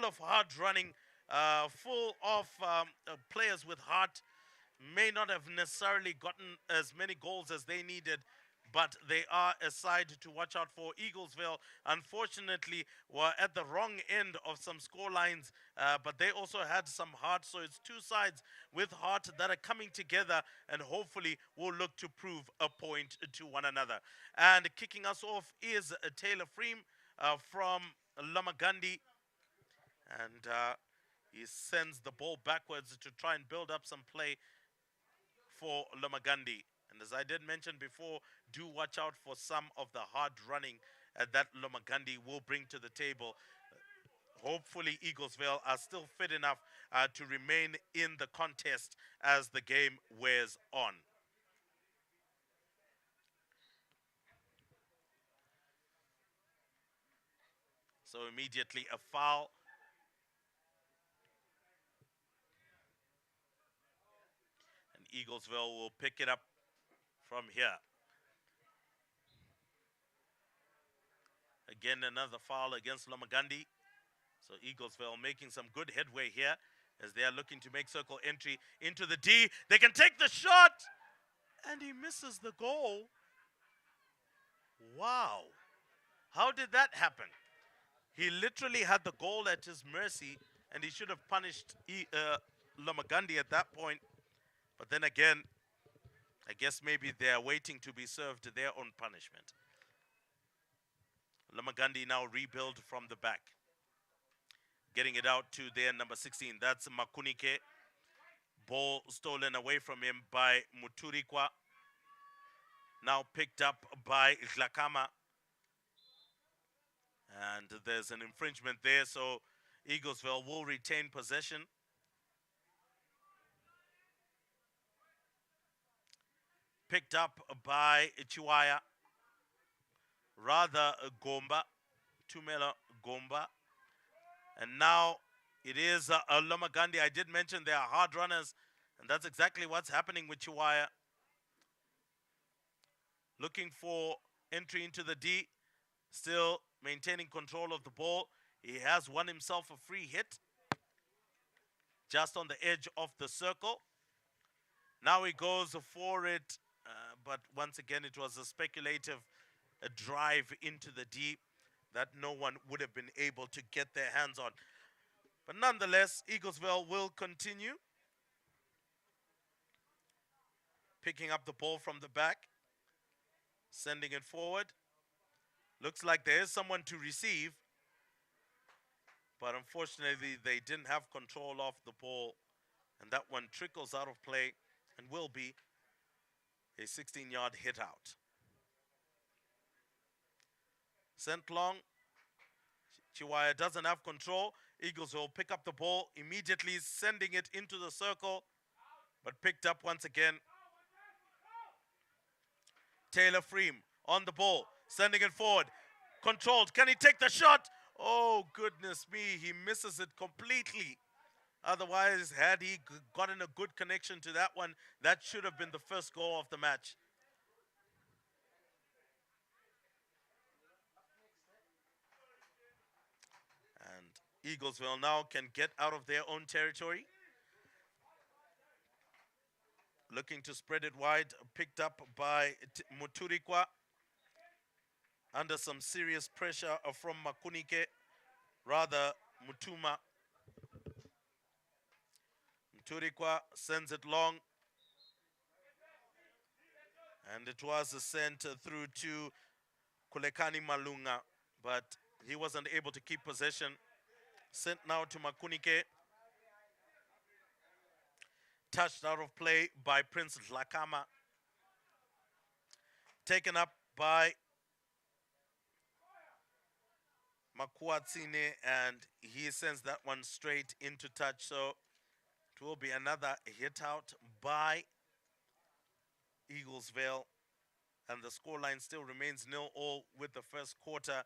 full of hard running, full of players with heart. May not have necessarily gotten as many goals as they needed, but they are a side to watch out for. Eaglesville, unfortunately, were at the wrong end of some score lines, but they also had some heart. So it's two sides with heart that are coming together and hopefully will look to prove a point to one another. And kicking us off is Taylor Freem from Lomagundi. And he sends the ball backwards to try and build up some play for Lomagundi. And as I did mention before, do watch out for some of the hard running that Lomagundi will bring to the table. Hopefully, Eaglesville are still fit enough to remain in the contest as the game wears on. So immediately a foul. And Eaglesville will pick it up from here. Again, another foul against Lomagundi. So Eaglesville making some good headway here as they are looking to make circle entry into the D. They can take the shot, and he misses the goal. Wow. How did that happen? He literally had the goal at his mercy, and he should have punished Lomagundi at that point. But then again, I guess maybe they're waiting to be served their own punishment. Lomagundi now rebuild from the back. Getting it out to their number 16. That's Makunike. Ball stolen away from him by Muturikwa. Now picked up by Dlakama. And there's an infringement there, so Eaglesville will retain possession. Picked up by Chiwaya. Rather Gomba. Tumela Gomba. And now it is Lomagundi. I did mention they are hard runners, and that's exactly what's happening with Chiwaya. Looking for entry into the D. Still maintaining control of the ball. He has won himself a free hit. Just on the edge of the circle. Now he goes for it. But once again, it was a speculative drive into the D that no one would have been able to get their hands on. But nonetheless, Eaglesville will continue. Picking up the ball from the back. Sending it forward. Looks like there is someone to receive. But unfortunately, they didn't have control of the ball. And that one trickles out of play and will be a 16-yard hit out. Sent long. Chiwaya doesn't have control. Eagles will pick up the ball, immediately sending it into the circle, but picked up once again. Taylor Freem on the ball, sending it forward. Controlled. Can he take the shot? Oh, goodness me. He misses it completely. Otherwise, had he gotten a good connection to that one, that should have been the first goal of the match. And Eaglesville now can get out of their own territory. Looking to spread it wide, picked up by Muturikwa. Under some serious pressure from Makunike, rather Mutuma. Muturikwa sends it long. And it was sent through to Kulekani Malunga, but he wasn't able to keep possession. Sent now to Makunike. Touched out of play by Prince Dlakama. Taken up by Makuatsine, and he sends that one straight into touch. So it will be another hit out by Eaglesville. And the scoreline still remains 0-0 with the first quarter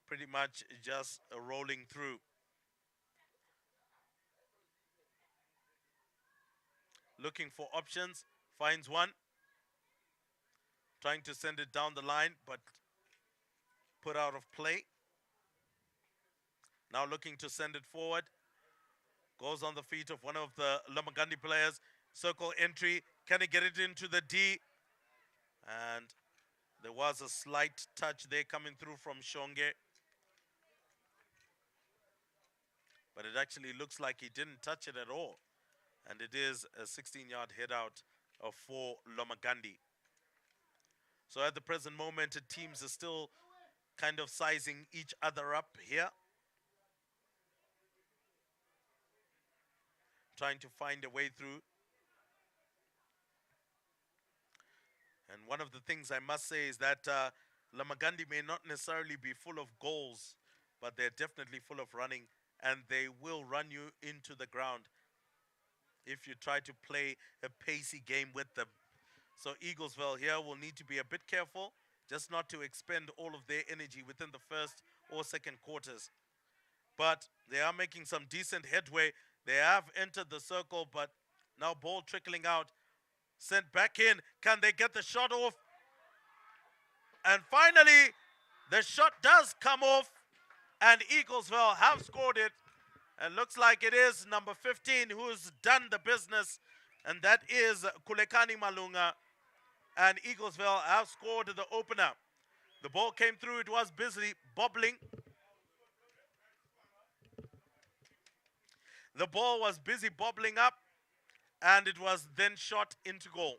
pretty much just rolling through. Looking for options, finds one. Trying to send it down the line, but put out of play. Now looking to send it forward. Goes on the feet of one of the Lomagundi players. Circle entry. Can he get it into the D? And there was a slight touch there coming through from Shonge. But it actually looks like he didn't touch it at all. And it is a 16-yard head out for Lomagundi. So at the present moment, the teams are still kind of sizing each other up here. Trying to find a way through. And one of the things I must say is that Lomagundi may not necessarily be full of goals, but they're definitely full of running, and they will run you into the ground if you try to play a pacey game with them. So Eaglesvale here will need to be a bit careful, just not to expend all of their energy within the first or second quarters. But they are making some decent headway. They have entered the circle, but now ball trickling out. Sent back in. Can they get the shot off? And finally, the shot does come off, and Eaglesvale have scored it. And looks like it is number 15 who's done the business, and that is Kulekani Malunga. And Eaglesvale have scored the opener. The ball came through. It was busy bobbling. The ball was busy bobbling up, and it was then shot into goal.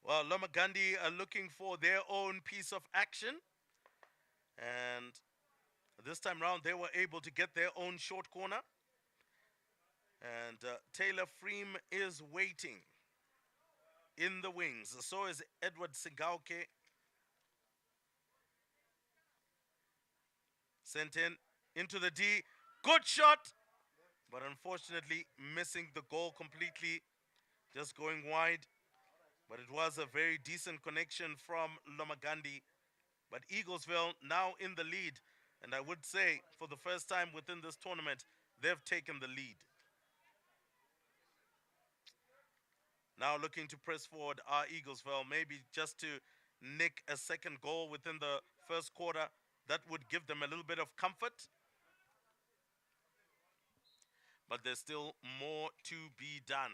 Well, Lomagundi are looking for their own piece of action. And this time around, they were able to get their own short corner. And Taylor Freem is waiting in the wings. So is Edward Sigauke. Sent in into the D. Good shot. But unfortunately, missing the goal completely. Just going wide. But it was a very decent connection from Lomagundi. But Eaglesville now in the lead. And I would say, for the first time within this tournament, they've taken the lead. Now looking to press forward are Eaglesville, maybe just to nick a second goal within the first quarter. That would give them a little bit of comfort. But there's still more to be done.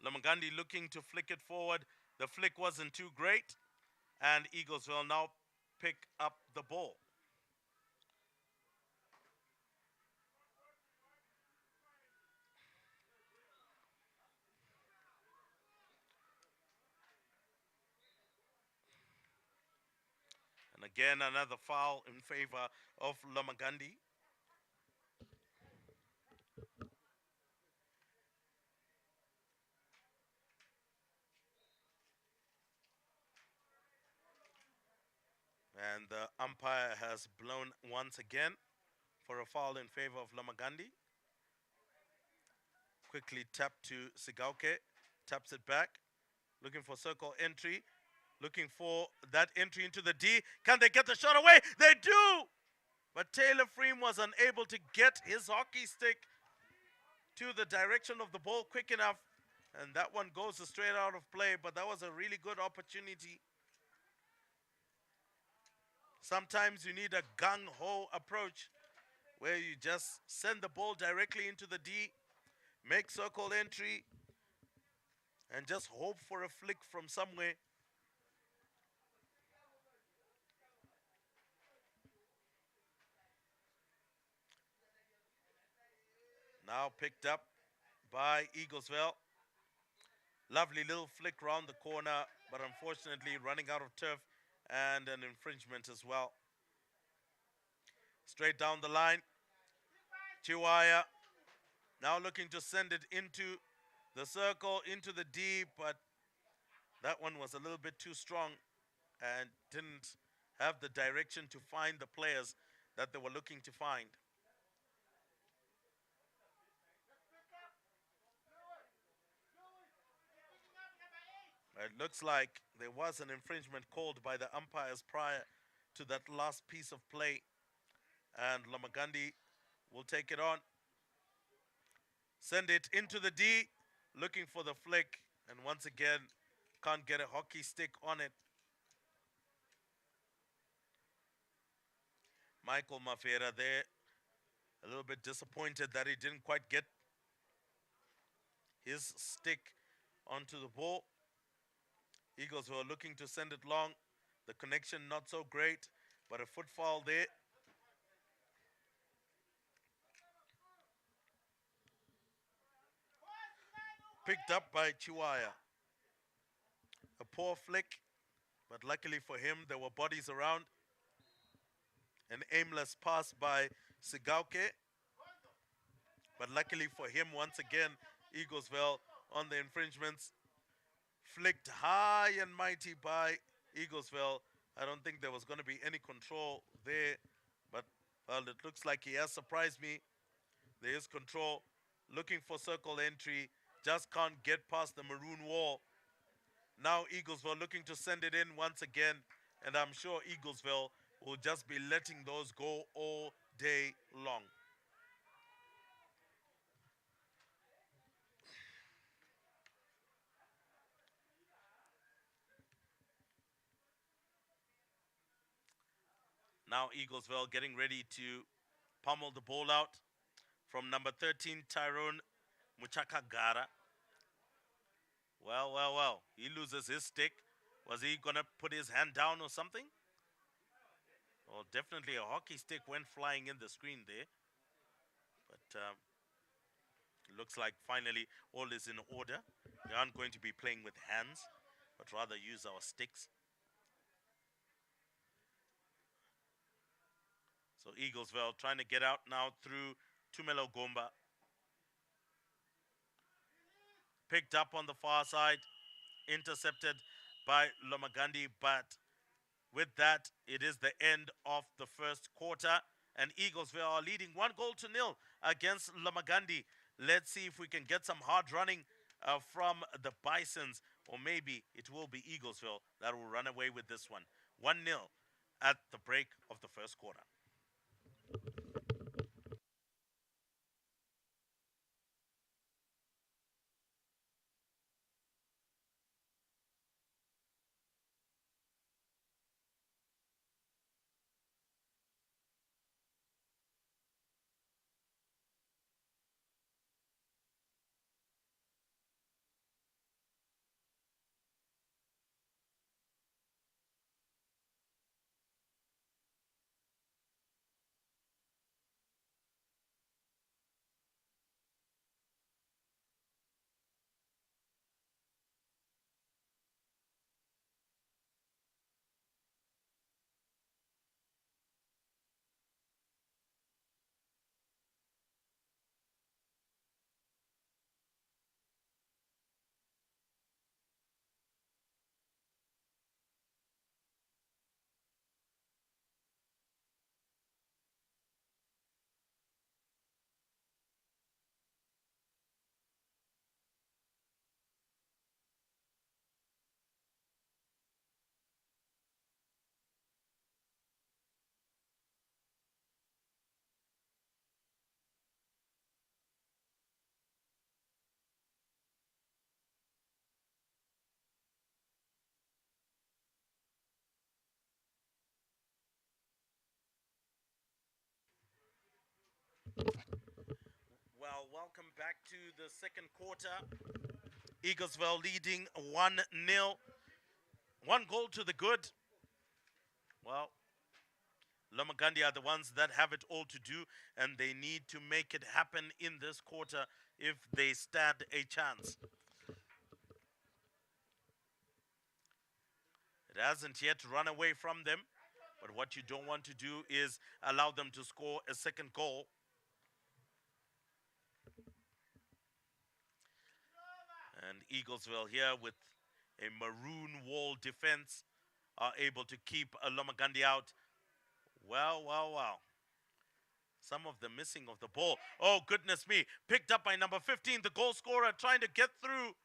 Lomagundi looking to flick it forward. The flick wasn't too great. And Eaglesville now pick up the ball. And again, another foul in favor of Lomagundi. And the umpire has blown once again for a foul in favor of Lomagundi. Quickly tap to Sigauke. Taps it back. Looking for circle entry. Looking for that entry into the D. Can they get the shot away? They do! But Taylor Freem was unable to get his hockey stick to the direction of the ball quick enough. And that one goes straight out of play. But that was a really good opportunity. Sometimes you need a gung-ho approach where you just send the ball directly into the D, make circle entry, and just hope for a flick from somewhere. Now picked up by Eaglesville. Lovely little flick round the corner, but unfortunately running out of turf and an infringement as well. Straight down the line. Chiwaya now looking to send it into the circle, into the D, but that one was a little bit too strong and didn't have the direction to find the players that they were looking to find. It looks like there was an infringement called by the umpires prior to that last piece of play, and Lomagundi will take it on, send it into the D, looking for the flick, and once again, can't get a hockey stick on it. Michael Mafera there, a little bit disappointed that he didn't quite get his stick onto the ball. Eagles were looking to send it long. The connection not so great, but a foot foul there. Picked up by Chiwaya. A poor flick, but luckily for him, there were bodies around. An aimless pass by Sigauke, but luckily for him, once again, Eaglesville on the infringements. Flicked high and mighty by Eaglesville. I don't think there was going to be any control there, but well, it looks like he has surprised me. There is control, looking for circle entry, just can't get past the maroon wall. Now Eaglesville looking to send it in once again, and I'm sure Eaglesville will just be letting those go all day long. Now Eaglesville getting ready to pummel the ball out from number 13, Tyrone Muchakagara. Well. He loses his stick. Was he going to put his hand down or something? Well, definitely a hockey stick went flying in the screen there. But looks like finally all is in order. We aren't going to be playing with hands, but rather use our sticks. So Eaglesville trying to get out now through Tumelo Gomba. Picked up on the far side, intercepted by Lomagundi, but with that, it is the end of the first quarter, and Eaglesville are leading 1-0 against Lomagundi. Let's see if we can get some hard running from the Bisons, or maybe it will be Eaglesville that will run away with this one. 1-0 at the break of the first quarter. Well, welcome back to the second quarter. Eaglesville leading 1-0. One goal to the good. Well, Lomagundi are the ones that have it all to do, and they need to make it happen in this quarter if they stand a chance. It hasn't yet run away from them, but what you don't want to do is allow them to score a second goal. And Eaglesville here with a maroon wall defense are able to keep Lomagundi out. Well, well, well. Some of the missing of the ball. Oh, goodness me. Picked up by number 15, the goal scorer, trying to get through.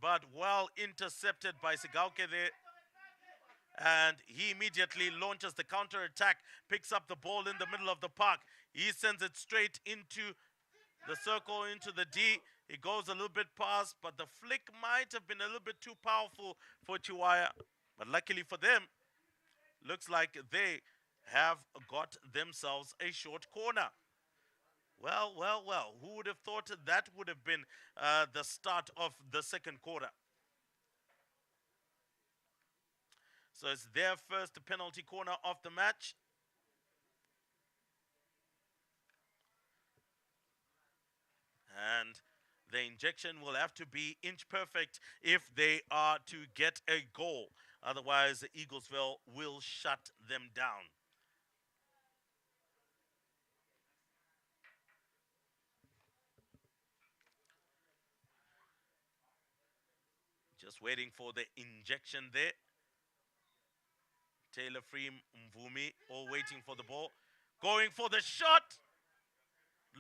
But well intercepted by Sigauke there. And he immediately launches the counter-attack, picks up the ball in the middle of the park. He sends it straight into the circle, into the D. It goes a little bit past, but the flick might have been a little bit too powerful for Chiwaya. But luckily for them, looks like they have got themselves a short corner. Well, well, well. Who would have thought that would have been the start of the second quarter? So it's their first penalty corner of the match. And the injection will have to be inch perfect if they are to get a goal. Otherwise, Eaglesville will shut them down. Just waiting for the injection there. Taylor Freem Mvumi all waiting for the ball. Going for the shot.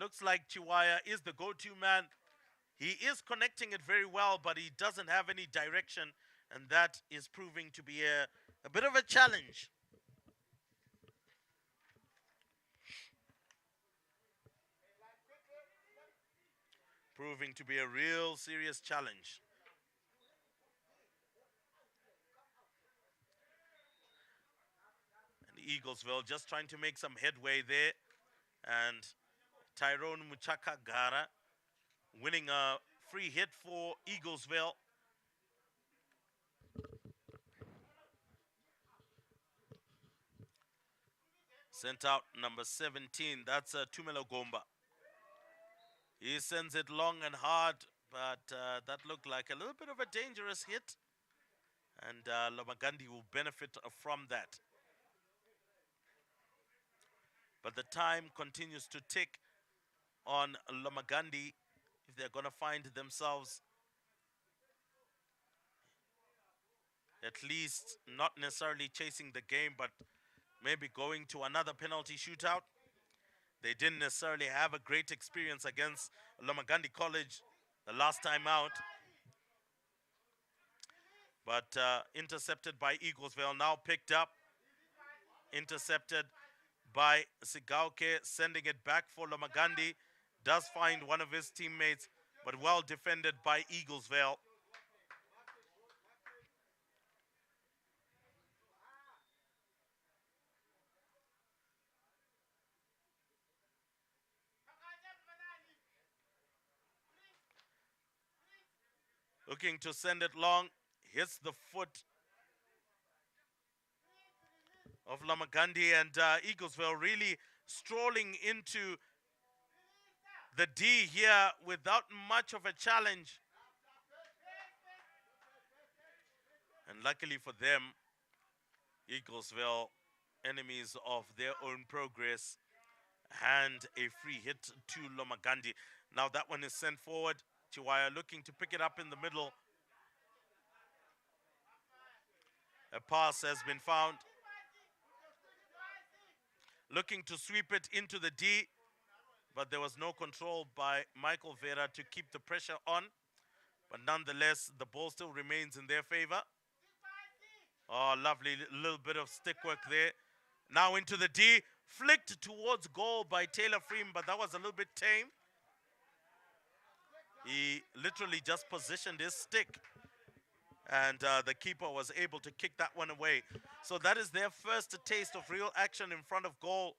Looks like Chiwaya is the go-to man. He is connecting it very well, but he doesn't have any direction, and that is proving to be a bit of a challenge. Proving to be a real serious challenge. And Eaglesville just trying to make some headway there. And Tyrone Muchaka Gara winning a free hit for Eaglesville. Sent out number 17. That's Tumelo Gomba. He sends it long and hard, but that looked like a little bit of a dangerous hit. And Lomagundi will benefit from that. But the time continues to tick on Lomagundi if they're going to find themselves at least not necessarily chasing the game, but maybe going to another penalty shootout. They didn't necessarily have a great experience against Lomagundi College the last time out. But intercepted by Eaglesville, now picked up. Intercepted by Sigauke, sending it back for Lomagundi. Does find one of his teammates, but well defended by Eaglesville. Looking to send it long, hits the foot of Lomagundi, and Eaglesville really strolling into the D here without much of a challenge. And luckily for them, Eaglesville, enemies of their own progress, hand a free hit to Lomagundi. Now that one is sent forward. Chiwaya looking to pick it up in the middle. A pass has been found. Looking to sweep it into the D, but there was no control by Michael Vera to keep the pressure on. But nonetheless, the ball still remains in their favor. Oh, lovely little bit of stick work there. Now into the D, flicked towards goal by Taylor Freem, but that was a little bit tame. He literally just positioned his stick, and the keeper was able to kick that one away. So that is their first taste of real action in front of goal.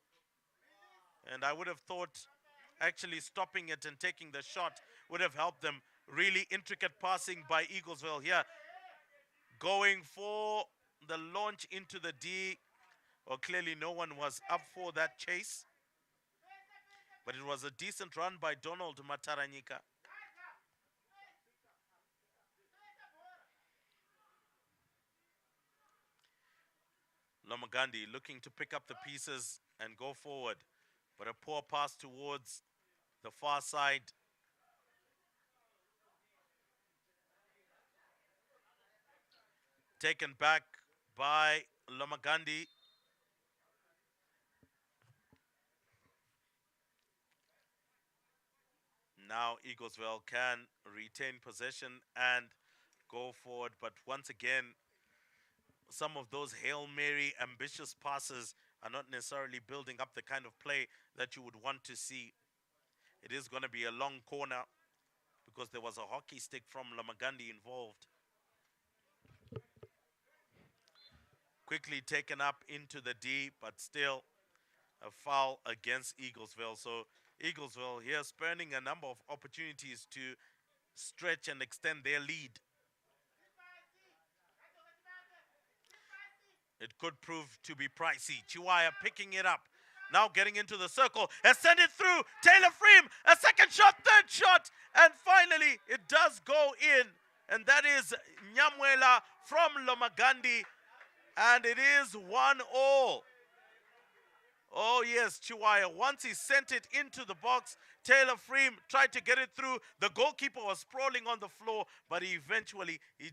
And I would have thought actually stopping it and taking the shot would have helped them. Really intricate passing by Eaglesville here. Going for the launch into the D. Well, clearly no one was up for that chase. But it was a decent run by Donald Mataranyika. Lomagundi looking to pick up the pieces and go forward. But a poor pass towards the far side. Taken back by Lomagundi. Now Eaglesville can retain possession and go forward, but once again, some of those Hail Mary ambitious passes are not necessarily building up the kind of play that you would want to see. It is going to be a long corner because there was a hockey stick from Lomagundi involved. Quickly taken up into the D, but still a foul against Eaglesville. So Eaglesville here spurning a number of opportunities to stretch and extend their lead. It could prove to be pricey. Chiwaya picking it up. Now getting into the circle. Has sent it through. Taylor Freem. A second shot, third shot. And finally, it does go in. And that is Nyamwela from Lomagundi. And it is 1-all. Oh, yes, Chiwaya. Once he sent it into the box, Taylor Freem tried to get it through. The goalkeeper was sprawling on the floor, but he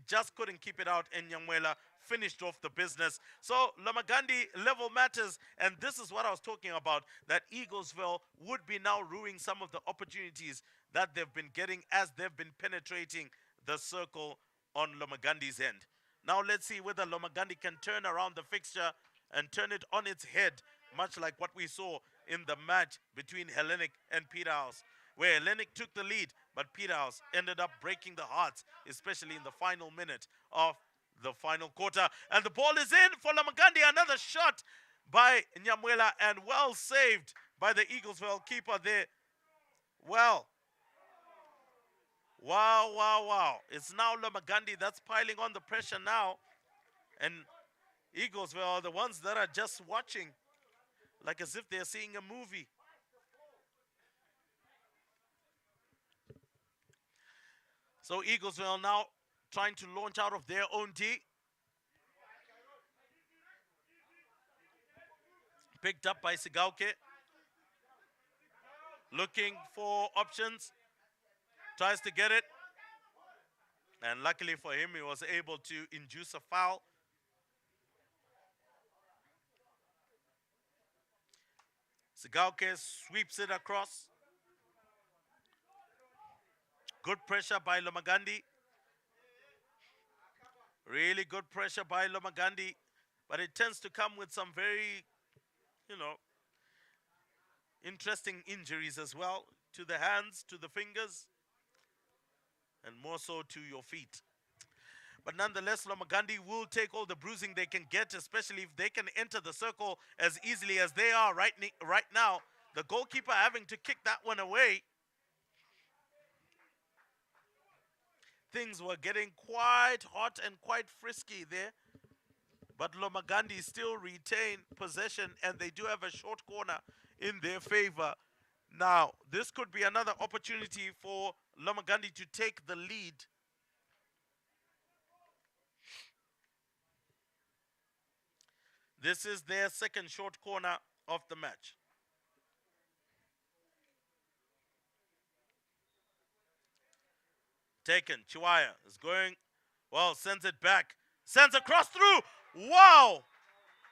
just couldn't keep it out, and Nyamwela finished off the business. So Lomagundi level matters, and this is what I was talking about, that Eaglesville would be now ruining some of the opportunities that they've been getting as they've been penetrating the circle on Lomagundi's end. Now let's see whether Lomagundi can turn around the fixture and turn it on its head, much like what we saw in the match between Hellenic and Peterhouse, where Hellenic took the lead, but Peterhouse ended up breaking the hearts, especially in the final minute of the final quarter. And the ball is in for Lomagundi. Another shot by Nyamwela, and well saved by the Eaglesville keeper there. Well, wow. It's now Lomagundi that's piling on the pressure now. And Eaglesville are the ones that are just watching, like as if they're seeing a movie. So Eaglesville now trying to launch out of their own D. Picked up by Sigauke. Looking for options. Tries to get it. And luckily for him, he was able to induce a foul. Sigauke sweeps it across. Good pressure by Lomagundi. Really good pressure by Lomagundi. But it tends to come with some very, interesting injuries as well. To the hands, to the fingers, and more so to your feet. But nonetheless, Lomagundi will take all the bruising they can get, especially if they can enter the circle as easily as they are right now. The goalkeeper having to kick that one away. Things were getting quite hot and quite frisky there. But Lomagundi still retain possession, and they do have a short corner in their favor. Now, this could be another opportunity for Lomagundi to take the lead. This is their second short corner of the match. Taken. Chiwaya is going, well, sends it back. Sends across through. Wow!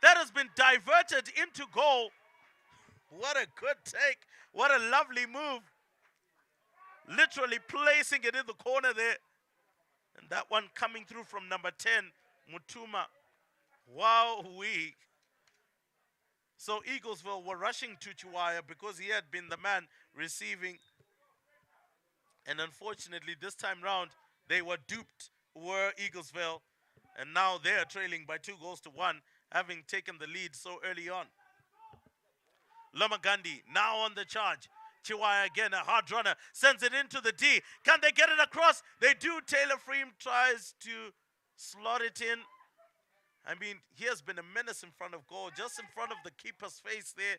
That has been diverted into goal. What a good take. What a lovely move. Literally placing it in the corner there. And that one coming through from number 10, Mutuma. Wow-wee. So Eaglesville were rushing to Chiwaya because he had been the man receiving. And unfortunately, this time round, they were duped, were Eaglesville. And now they are trailing by 2-1, having taken the lead so early on. Lomagundi now on the charge. Chiwaya again, a hard runner, sends it into the D. Can they get it across? They do. Taylor Freem tries to slot it in. I mean, he has been a menace in front of goal, just in front of the keeper's face there.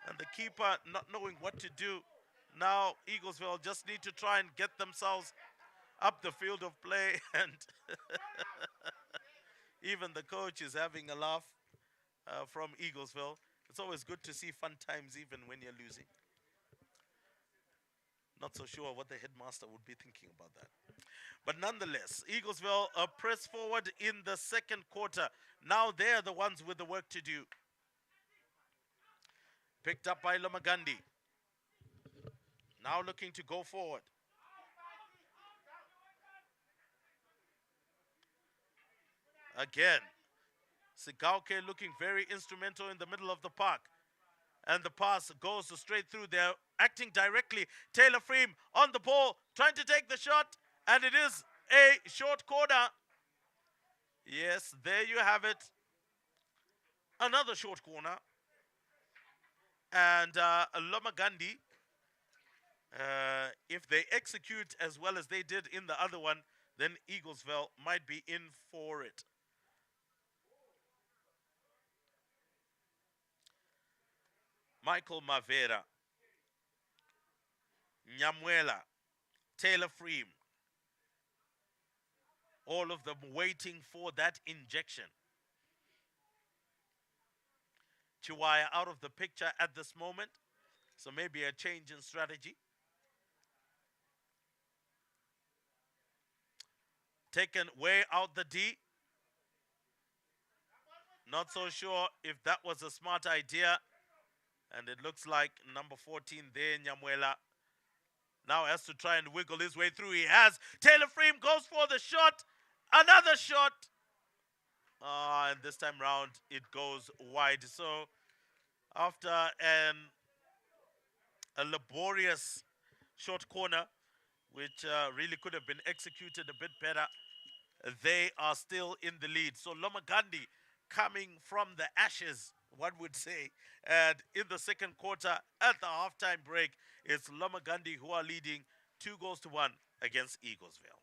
And the keeper not knowing what to do. Now, Eaglesville just need to try and get themselves up the field of play. And even the coach is having a laugh from Eaglesville. It's always good to see fun times even when you're losing. Not so sure what the headmaster would be thinking about that. But nonetheless, Eaglesville press forward in the second quarter. Now they're the ones with the work to do. Picked up by Lomagundi. Now looking to go forward. Again, Sigauke looking very instrumental in the middle of the park. And the pass goes straight through. They're acting directly. Taylor Freem on the ball, trying to take the shot. And it is a short corner. Yes, there you have it. Another short corner. And Lomagandi, if they execute as well as they did in the other one, then Eaglesville might be in for it. Michael Mavera, Nyamwela, Taylor Freem, all of them waiting for that injection. Chiwaya out of the picture at this moment, so maybe a change in strategy. Taken way out the D. Not so sure if that was a smart idea. And it looks like number 14 there, Nyamwela, now has to try and wiggle his way through. He has. Taylor Freem goes for the shot. Another shot. And this time round, it goes wide. So after a laborious short corner, which really could have been executed a bit better, they are still in the lead. So Lomagandi coming from the ashes, one would say. And in the second quarter, at the halftime break, it's Lomagandi who are leading 2-1 against Eaglesville.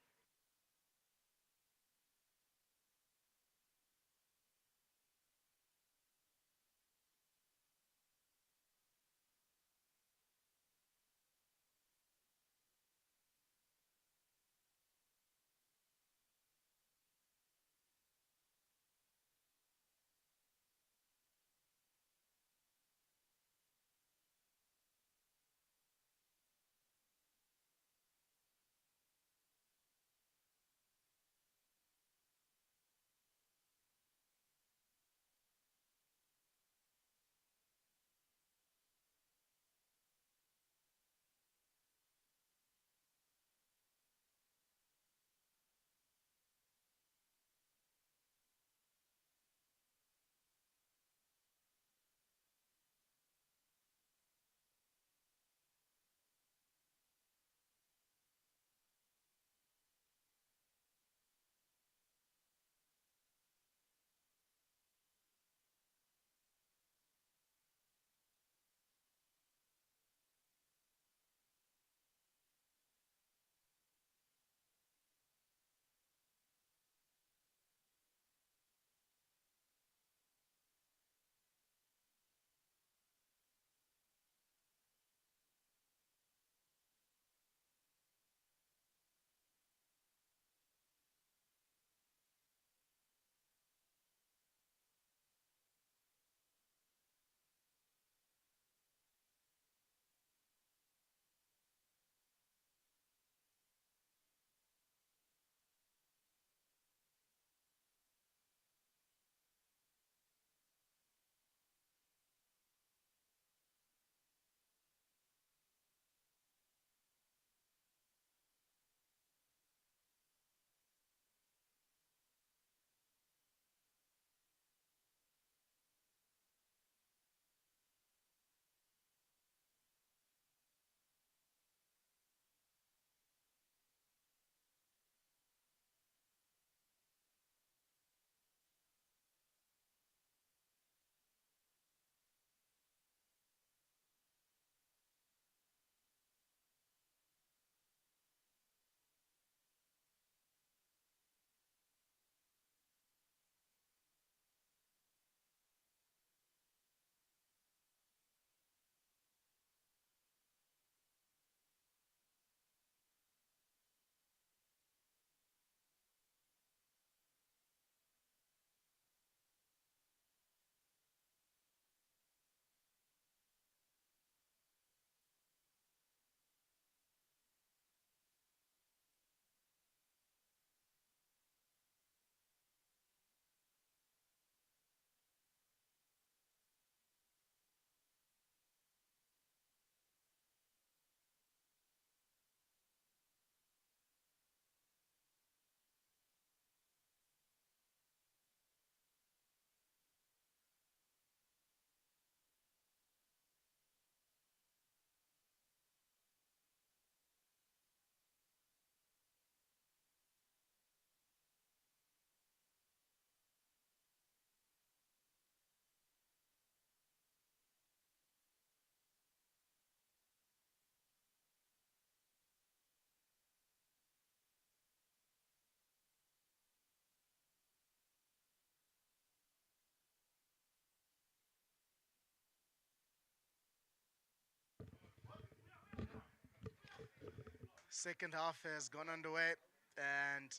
Second half has gone underway, and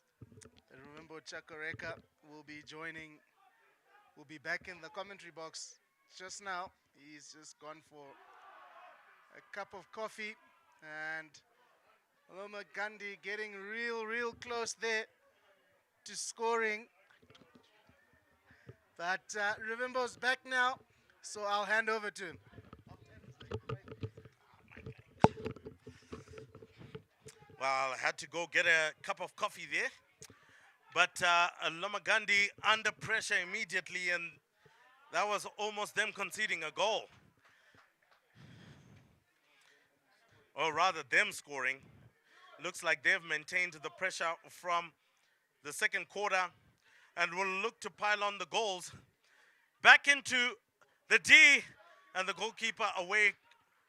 Ruvimbo Chakoreka will be joining, will be back in the commentary box just now. He's just gone for a cup of coffee, and Loma Gandhi getting real close there to scoring. But Ruvimbo's back now, so I'll hand over to him. Well, I had to go get a cup of coffee there. But Lomagundi under pressure immediately, and that was almost them conceding a goal. Or rather, them scoring. Looks like they've maintained the pressure from the second quarter and will look to pile on the goals. Back into the D, and the goalkeeper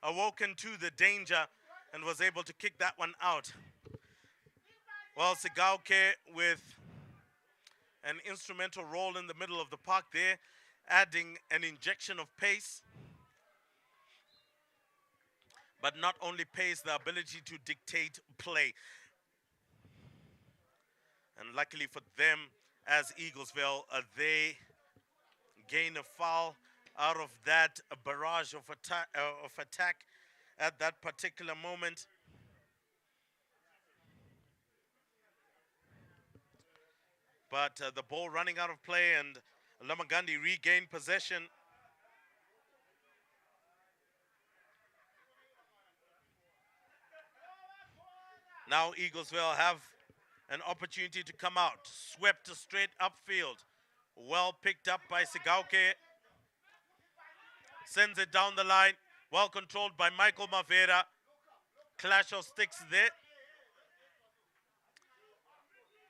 awoken to the danger and was able to kick that one out. Well, Sigauke with an instrumental role in the middle of the park there, adding an injection of pace. But not only pace, the ability to dictate play. And luckily for them, as Eaglesvale, they gain a foul out of that barrage of attack at that particular moment. But the ball running out of play, and Lomagundi regained possession. Now Eaglesville have an opportunity to come out. Swept straight upfield. Well picked up by Sigauke. Sends it down the line. Well controlled by Michael Mavera. Clash of sticks there.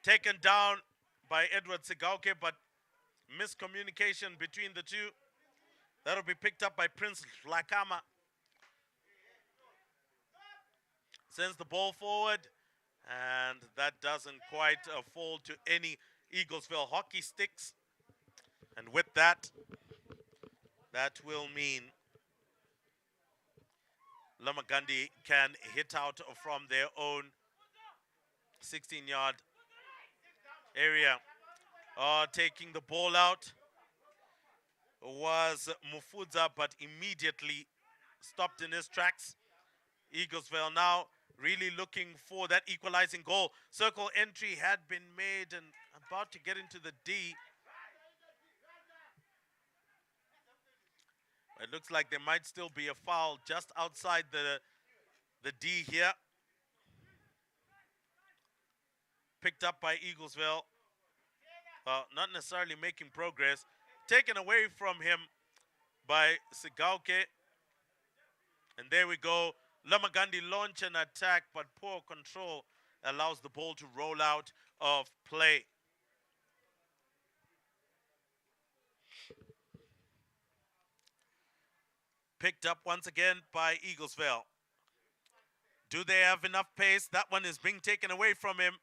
Taken down by Edward Sigauke, but miscommunication between the two. That'll be picked up by Prince Lakama. Sends the ball forward, and that doesn't quite fall to any Eaglesville hockey sticks. And with that, that will mean Lomagundi can hit out from their own 16-yard area. Taking the ball out was Mufudza, but immediately stopped in his tracks. Eaglesville now really looking for that equalizing goal. Circle entry had been made and about to get into the D. It looks like there might still be a foul just outside the D here. Picked up by Eaglesville. Not necessarily making progress. Taken away from him by Sigauke. And there we go. Lomagundi launch an attack, but poor control allows the ball to roll out of play. Picked up once again by Eaglesville. Do they have enough pace? That one is being taken away from him.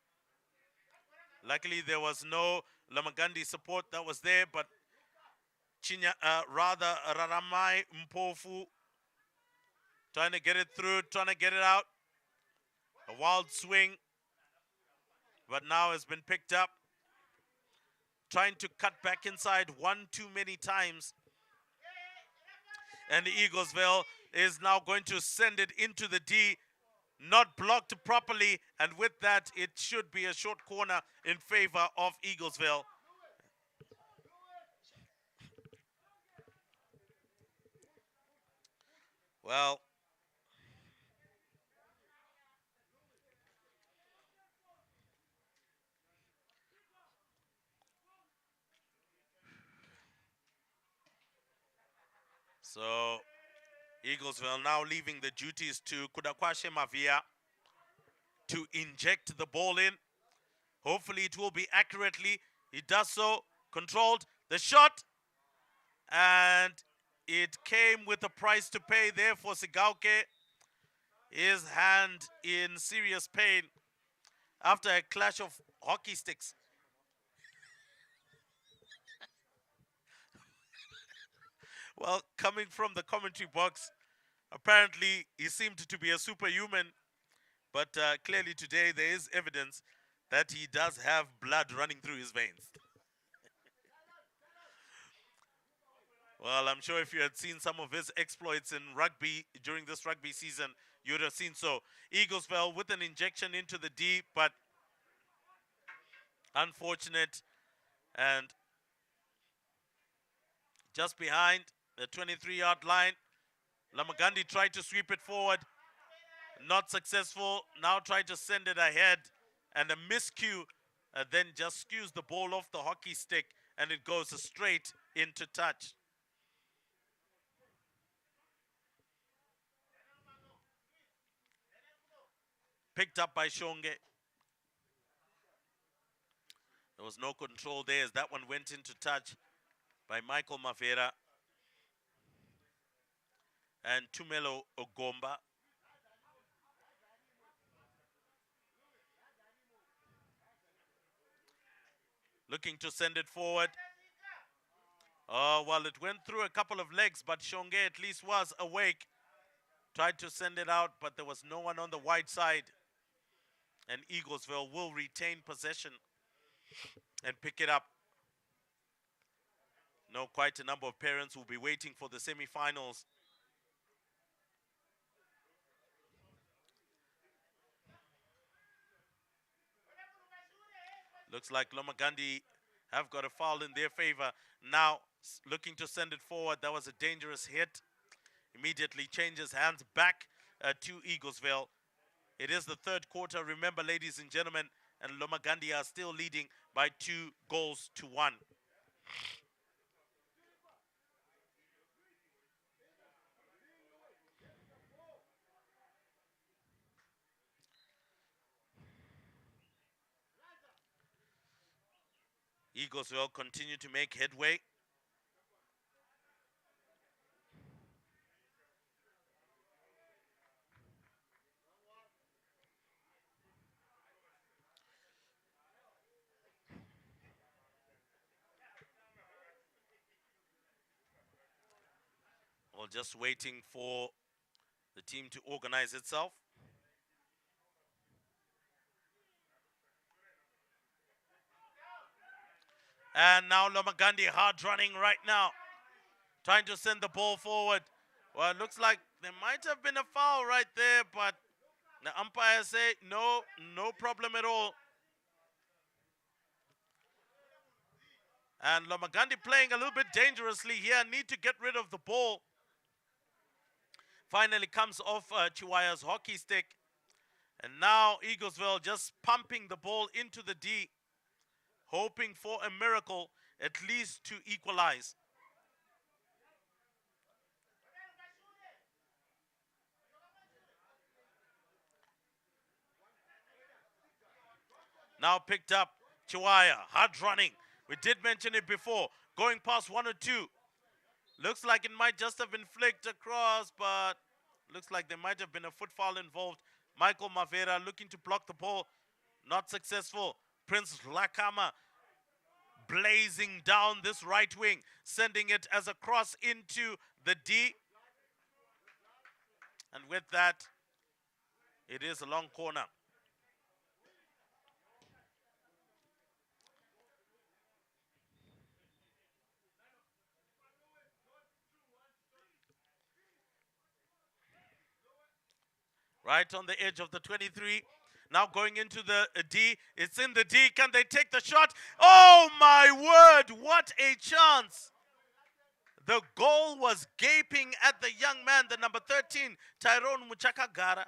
Luckily, there was no Lomagundi support that was there, but Raramai Mpofu trying to get it through, trying to get it out. A wild swing, but now has been picked up. Trying to cut back inside one too many times. And Eaglesville is now going to send it into the D. Not blocked properly, and with that, it should be a short corner in favor of Eaglesville. Well, so Eaglesville now leaving the duties to Kudakwashe Mavia to inject the ball in. Hopefully it will be accurately. He does so, controlled the shot, and it came with a price to pay there for Sigauke. His hand in serious pain after a clash of hockey sticks. Well, coming from the commentary box, apparently he seemed to be a superhuman, But clearly today there is evidence that he does have blood running through his veins. Well, I'm sure if you had seen some of his exploits in rugby during this rugby season, you would have seen so. Eaglesvale with an injection into the D, but unfortunate. And just behind the 23-yard line, Lomagundi tried to sweep it forward. Not successful. Now try to send it ahead. And a miscue then just skews the ball off the hockey stick and it goes straight into touch. Picked up by Shonge. There was no control there as that one went into touch by Michael Mavera and Tumelo Ogomba. Looking to send it forward. Oh, well, it went through a couple of legs, but Shonge at least was awake. Tried to send it out, but there was no one on the wide side. And Eaglesville will retain possession and pick it up. No, quite a number of parents will be waiting for the semifinals. Looks like Lomagundi have got a foul in their favor. Now, looking to send it forward. That was a dangerous hit. Immediately changes hands back to Eaglesville. It is the third quarter. Remember, ladies and gentlemen, and Lomagundi are still leading by 2-1. Eaglesville continue to make headway. Well, just waiting for the team to organize itself. And now Lomagundi hard running right now. Trying to send the ball forward. Well, it looks like there might have been a foul right there, but the umpires say no problem at all. And Lomagundi playing a little bit dangerously here. Need to get rid of the ball. Finally comes off Chiwaya's hockey stick. And now Eaglesville just pumping the ball into the D. Hoping for a miracle, at least to equalize. Now picked up Chiwaya, hard running. We did mention it before. Going past one or two. Looks like it might just have been flicked across, but looks like there might have been a foot foul involved. Michael Mavera looking to block the ball. Not successful. Prince Lakama blazing down this right wing, sending it as a cross into the D. And with that, it is a long corner. Right on the edge of the 23. Now going into the D. It's in the D. Can they take the shot? Oh my word, what a chance. The goal was gaping at the young man, the number 13, Tyrone Muchakagara.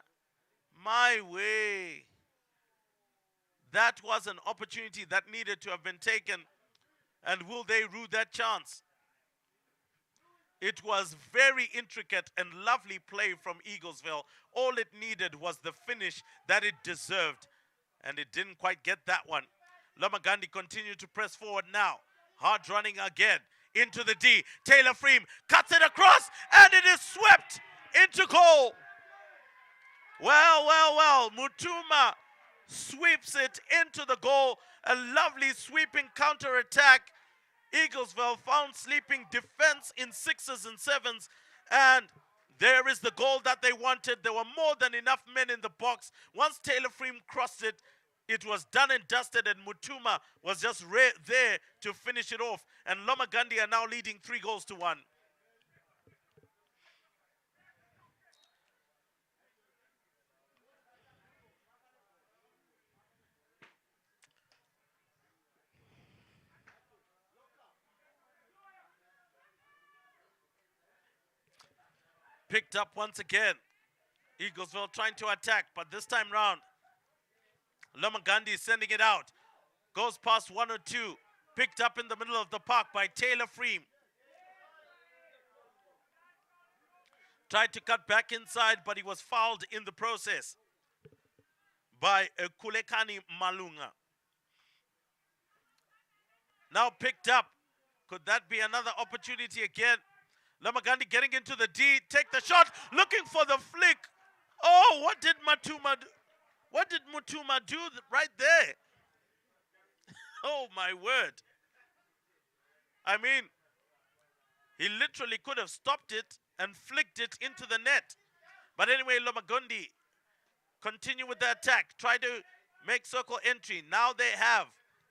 My way. That was an opportunity that needed to have been taken. And will they rue that chance? It was very intricate and lovely play from Eaglesville. All it needed was the finish that it deserved. And it didn't quite get that one. Lomagundi continued to press forward now. Hard running again. Into the D. Taylor Freem cuts it across. And it is swept into goal. Well. Mutuma sweeps it into the goal. A lovely sweeping counter-attack. Eaglesville found sleeping defense in 6s and 7s, and There is the goal that they wanted. There were more than enough men in the box. Once Taylor Freem crossed it, it was done and dusted, and Mutuma was just there to finish it off. And Lomagundi are now leading 3-1. Picked up once again. Eaglesville trying to attack, but this time round, Lomagundi is sending it out. Goes past 1 or 2. Picked up in the middle of the park by Taylor Freem. Tried to cut back inside, but he was fouled in the process by Kulekani Malunga. Now picked up. Could that be another opportunity again? Lomagundi getting into the D. Take the shot. Looking for the flick. Oh, what did Mutuma do? What did Mutuma do right there? Oh, my word. I mean, he literally could have stopped it and flicked it into the net. But anyway, Lomagundi continue with the attack. Try to make circle entry. Now they have,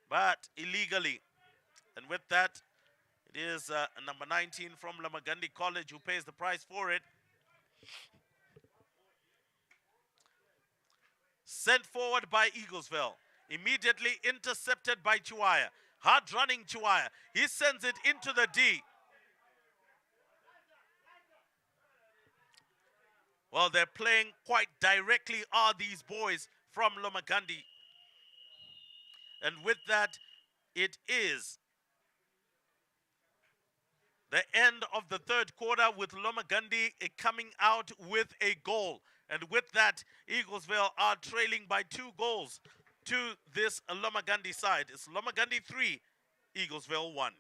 but illegally. And with that, it is number 19 from Lomagundi College who pays the price for it. Sent forward by Eaglesville. Immediately intercepted by Chiwaya. Hard running Chiwaya. He sends it into the D. Well, they're playing quite directly, are these boys from Lomagundi. And with that, it is the end of the third quarter with Lomagundi coming out with a goal. And with that, Eaglesville are trailing by 2 goals to this Lomagundi side. It's Lomagundi 3, Eaglesville 1.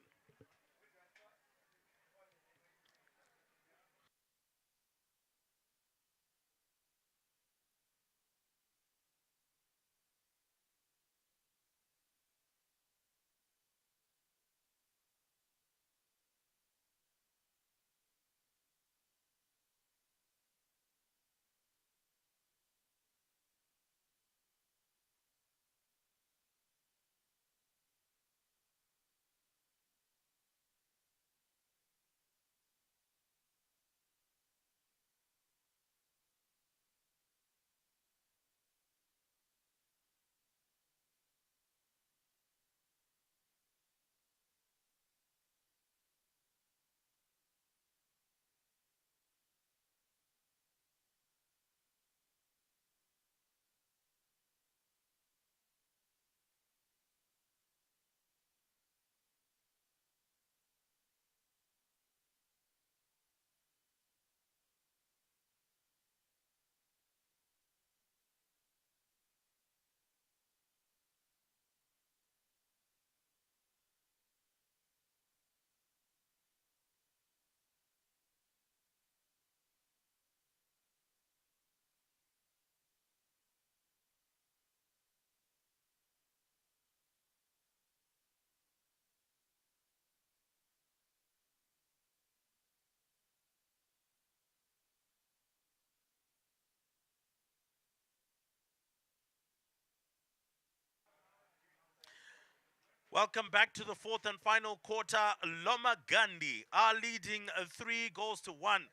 Welcome back to the fourth and final quarter. Lomagundi are leading 3-1.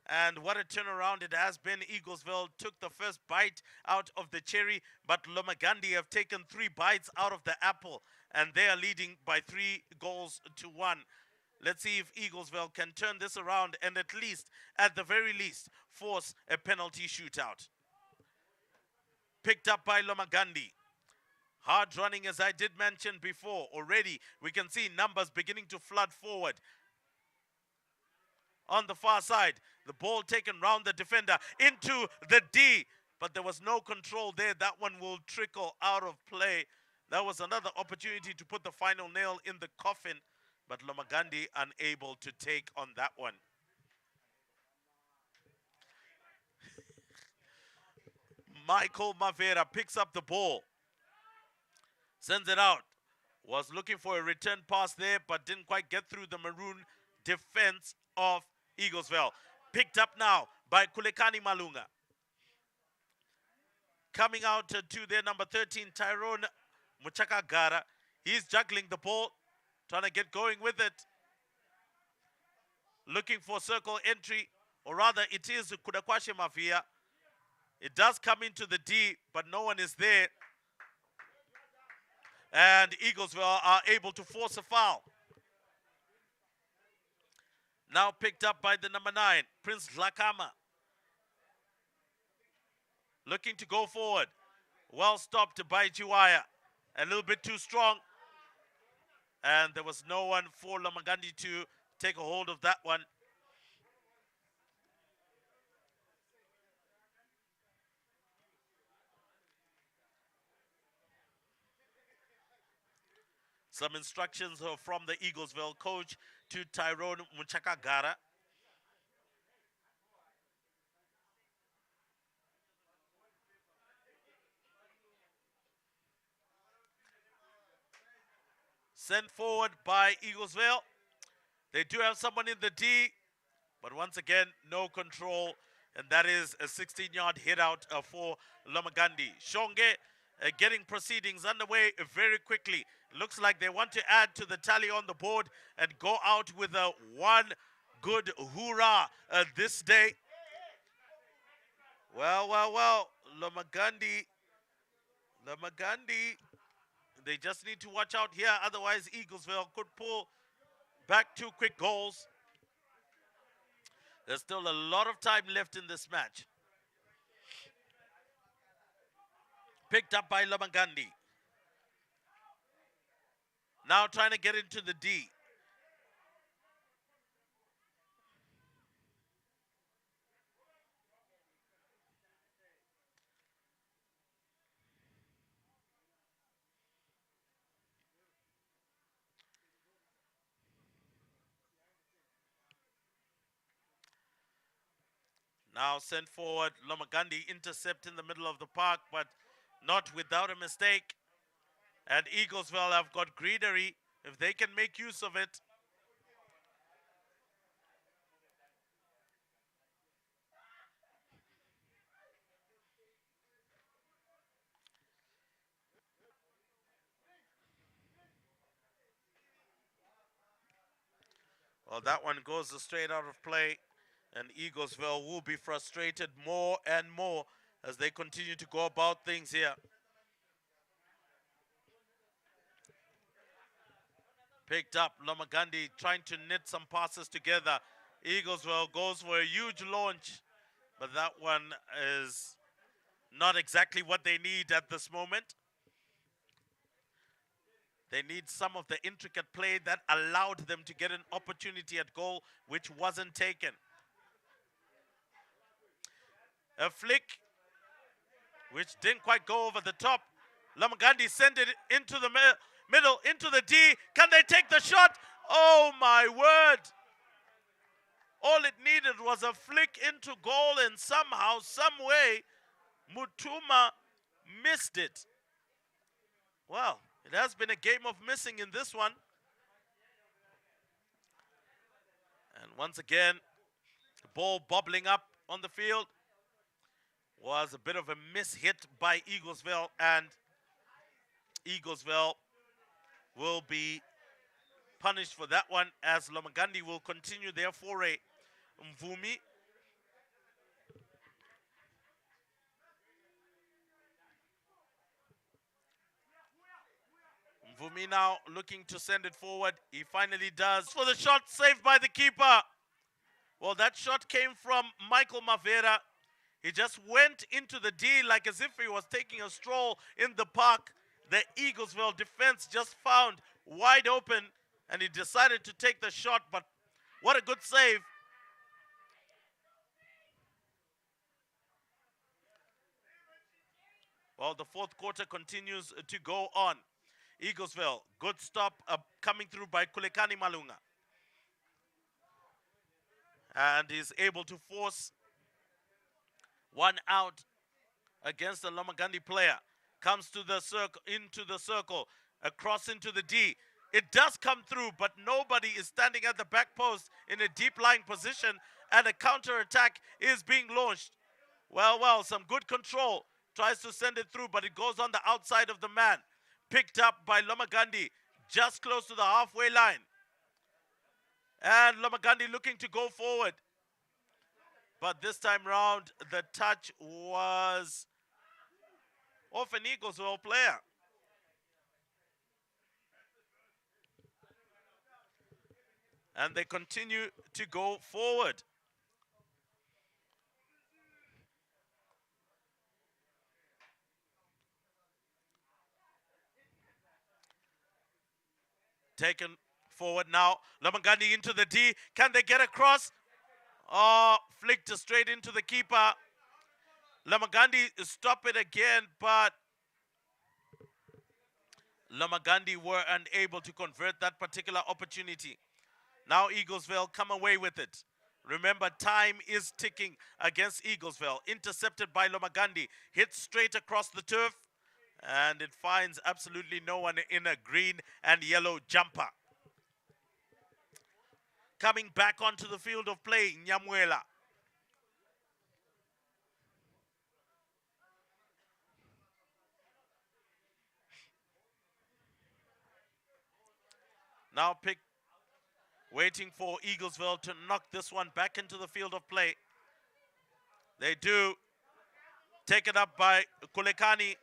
And what a turnaround it has been. Eaglesville took the first bite out of the cherry, but Lomagundi have taken 3 bites out of the apple, and they are leading by 3-1. Let's see if Eaglesville can turn this around and at the very least, force a penalty shootout. Picked up by Lomagundi. Hard running, as I did mention before. Already, we can see numbers beginning to flood forward. On the far side, the ball taken round the defender into the D. But there was no control there. That one will trickle out of play. That was another opportunity to put the final nail in the coffin. But Lomagundi unable to take on that one. Michael Mavera picks up the ball. Sends it out. Was looking for a return pass there, but didn't quite get through the maroon defense of Eaglesville. Picked up now by Kulekani Malunga. Coming out to their number 13, Tyrone Muchakagara. He's juggling the ball, trying to get going with it. Looking for circle entry, or rather it is Kudakwashe Mafia. It does come into the D, but no one is there. And Eaglesville are able to force a foul. Now picked up by the number 9, Prince Lakama. Looking to go forward. Well stopped by Chiwaya. A little bit too strong. And there was no one for Lomagundi to take a hold of that one. Some instructions from the Eaglesville coach to Tyrone Muchakagara. Sent forward by Eaglesville. They do have someone in the D, but once again, no control. And that is a 16-yard hit out for Lomagundi. Shonge getting proceedings underway very quickly. Looks like they want to add to the tally on the board and go out with a one good hoorah this day. Well. Lomagundi, they just need to watch out here. Otherwise, Eaglesville could pull back 2 quick goals. There's still a lot of time left in this match. Picked up by Lomagundi. Now trying to get into the D. Now sent forward, Lomagundi intercept in the middle of the park, but not without a mistake. And Eaglesville have got greenery if they can make use of it. Well, that one goes straight out of play, and Eaglesville will be frustrated more and more as they continue to go about things here. Picked up, Lomagundi trying to knit some passes together. Eaglesville goes for a huge launch, but that one is not exactly what they need at this moment. They need some of the intricate play that allowed them to get an opportunity at goal, which wasn't taken. A flick, which didn't quite go over the top. Lomagundi sent it into the middle, into the D. Can they take the shot? Oh my word. All it needed was a flick into goal, and somehow, some way, Mutuma missed it. Well, it has been a game of missing in this one. And once again, the ball bobbling up on the field was a bit of a miss-hit by Eaglesville, and Eaglesville will be punished for that one as Lomagundi will continue their foray. Mvumi. Mvumi now looking to send it forward. He finally does. For the shot saved by the keeper. Well, that shot came from Michael Mavera. He just went into the D like as if he was taking a stroll in the park. The Eaglesville defense just found wide open, and he decided to take the shot, but what a good save. Well, the fourth quarter continues to go on. Eaglesville, good stop coming through by Kulekani Malunga. And is able to force one out against the Lomagundi player. Comes to the circle, into the circle, across into the D. It does come through, but nobody is standing at the back post in a deep lying position. and a counter-attack is being launched. Well, some good control. Tries to send it through, but it goes on the outside of the man. Picked up by Lomagundi, just close to the halfway line. And Lomagundi looking to go forward. But this time round, the touch was off an Eaglesvale player. And they continue to go forward. Taken forward now. Lomagundi into the D. Can they get across? Oh, flicked straight into the keeper. Lomagundi stop it again, but Lomagundi were unable to convert that particular opportunity. Now Eaglesvale come away with it. Remember, time is ticking against Eaglesvale. Intercepted by Lomagundi. Hit straight across the turf. And it finds absolutely no one in a green and yellow jumper. Coming back onto the field of play, Nyamwela. Now waiting for Eaglesville to knock this one back into the field of play. They do. Taken up by Kulekani.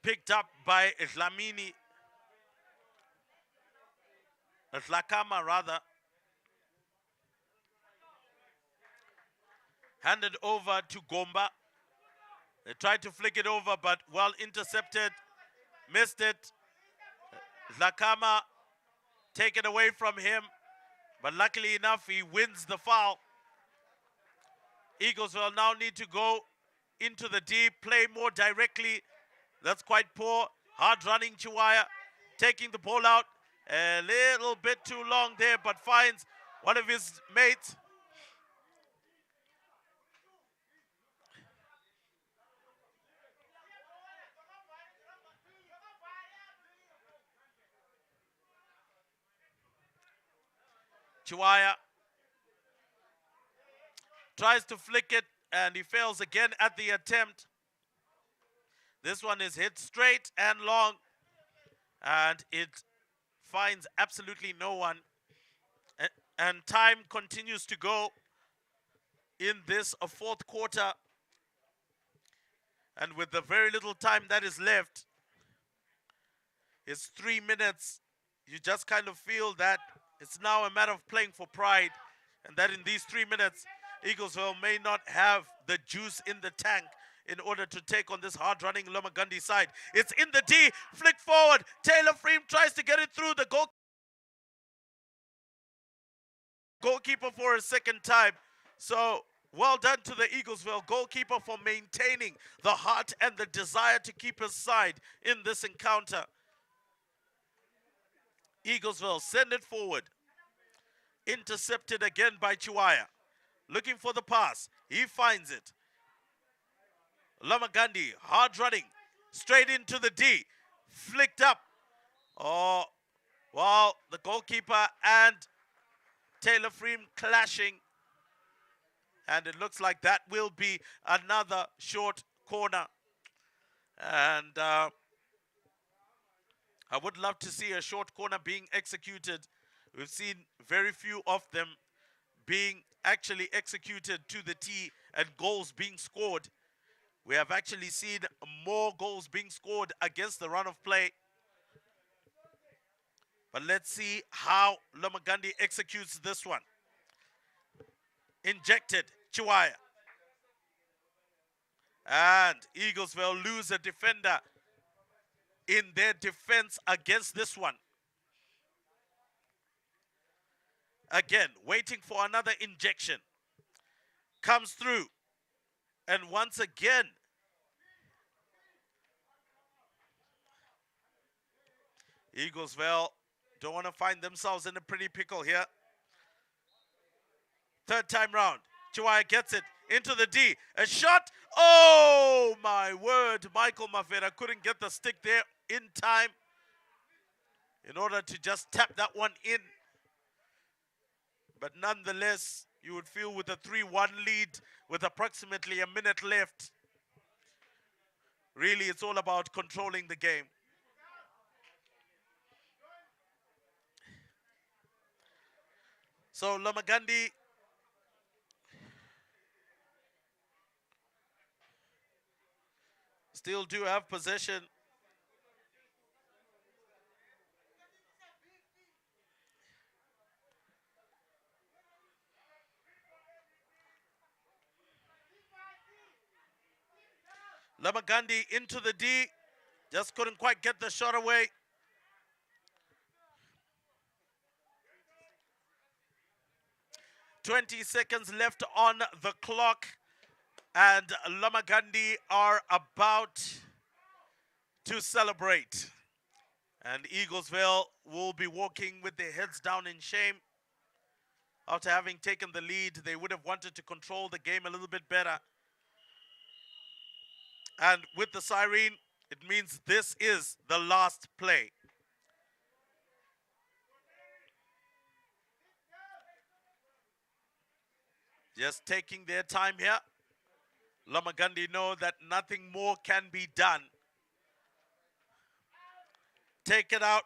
Picked up by Dlamini. Dlakama rather. Handed over to Gomba. They tried to flick it over, but well intercepted. Missed it. Dlakama taken away from him. But luckily enough, he wins the foul. Eaglesville now need to go into the deep, play more directly. That's quite poor. Hard running Chiwaya, taking the ball out. A little bit too long there, but finds one of his mates. Chiwaya tries to flick it, and he fails again at the attempt. This one is hit straight and long, and it finds absolutely no one. And time continues to go in this fourth quarter. And with the very little time that is left, it's 3 minutes. You just kind of feel that it's now a matter of playing for pride, and that in these 3 minutes, Eaglesville may not have the juice in the tank in order to take on this hard-running Lomagundi side. It's in the D, flick forward. Taylor Freem tries to get it through the goalkeeper for a second time. So well done to the Eaglesville goalkeeper for maintaining the heart and the desire to keep his side in this encounter. Eaglesville send it forward. Intercepted again by Chiwaya. Looking for the pass. He finds it. Lomagundi, hard running. Straight into the D. Flicked up. Oh, well, the goalkeeper and Taylor Freem clashing. And it looks like that will be another short corner. And I would love to see a short corner being executed. We've seen very few of them being actually executed to the T and goals being scored. We have actually seen more goals being scored against the run of play. But let's see how Lomagundi executes this one. Injected, Chiwaya. And Eaglesville lose a defender in their defense against this one. Again, waiting for another injection. Comes through. And once again, Eaglesville don't want to find themselves in a pretty pickle here. Third time round. Chiwaya gets it into the D. A shot. Oh, my word. Michael Mafera couldn't get the stick there in time. in order to just tap that one in. But nonetheless, you would feel with a 3-1 lead with approximately a minute left, really it's all about controlling the game. So Lomagundi still do have possession. Lomagundi into the D, just couldn't quite get the shot away. 20 seconds left on the clock, and Lomagundi are about to celebrate. And Eaglesvale will be walking with their heads down in shame. After having taken the lead, they would have wanted to control the game a little bit better. And with the siren, it means this is the last play. Just taking their time here. Lomagundi know that nothing more can be done. Take it out.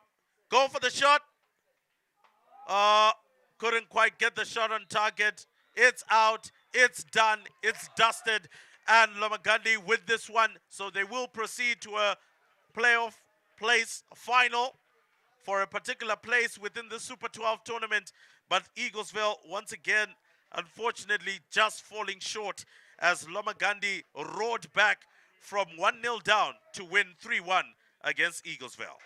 Go for the shot. Couldn't quite get the shot on target. It's out. It's done. It's dusted. And Lomagundi with this one. So they will proceed to a playoff place final for a particular place within the Super 12 tournament. But Eaglesvale, once again, unfortunately, just falling short as Lomagundi roared back from 1-0 down to win 3-1 against Eaglesvale.